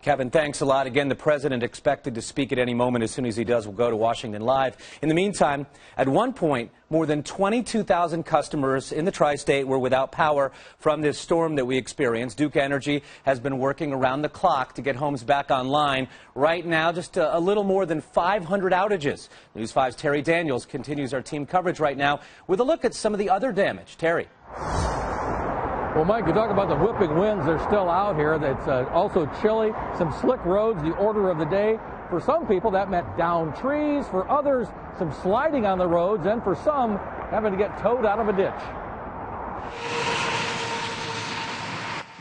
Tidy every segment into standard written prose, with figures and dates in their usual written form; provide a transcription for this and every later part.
Kevin, thanks a lot. Again, the president expected to speak at any moment. As soon as he does, we'll go to Washington Live. In the meantime, at one point, more than 22,000 customers in the tri-state were without power from this storm that we experienced. Duke Energy has been working around the clock to get homes back online. Right now, just a little more than 500 outages. News 5's Terry Daniels continues our team coverage right now with a look at some of the other damage. Terry. Well, Mike, you talk about the whipping winds. They're still out here. It's also chilly. Some slick roads, the order of the day. For some people, that meant downed trees. For others, some sliding on the roads. And for some, having to get towed out of a ditch.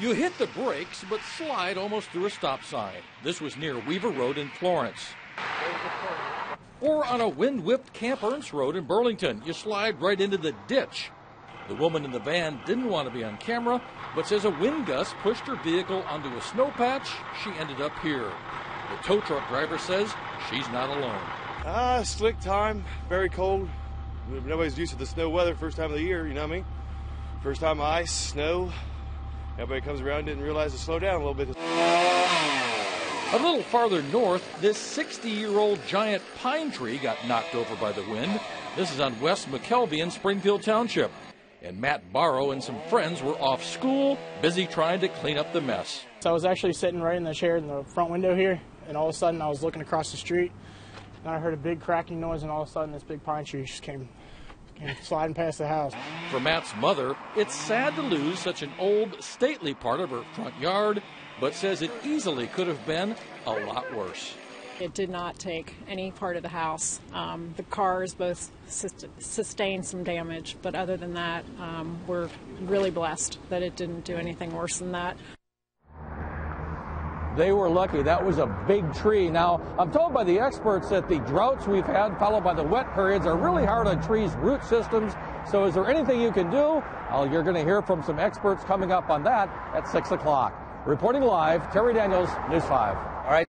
You hit the brakes, but slide almost through a stop sign. This was near Weaver Road in Florence. Or on a wind-whipped Camp Ernst Road in Burlington. You slide right into the ditch. The woman in the van didn't want to be on camera, but says a wind gust pushed her vehicle onto a snow patch. She ended up here. The tow truck driver says she's not alone. Slick time, very cold. Nobody's used to the snow weather, first time of the year, you know what I mean? First time ice, snow. Everybody comes around, didn't realize to slow down a little bit. A little farther north, this 60-year-old giant pine tree got knocked over by the wind. This is on West McKelvey in Springfield Township. And Matt Barrow and some friends were off school, busy trying to clean up the mess. So I was actually sitting right in the chair in the front window here, and all of a sudden I was looking across the street, and I heard a big cracking noise, and all of a sudden this big pine tree just came sliding past the house. For Matt's mother, it's sad to lose such an old, stately part of her front yard, but says it easily could have been a lot worse. It did not take any part of the house. The cars both sustained some damage, but other than that, we're really blessed that it didn't do anything worse than that. They were lucky. That was a big tree. Now, I'm told by the experts that the droughts we've had, followed by the wet periods, are really hard on trees' root systems. So is there anything you can do? Well, you're going to hear from some experts coming up on that at 6 o'clock. Reporting live, Terry Daniels, News 5. All right.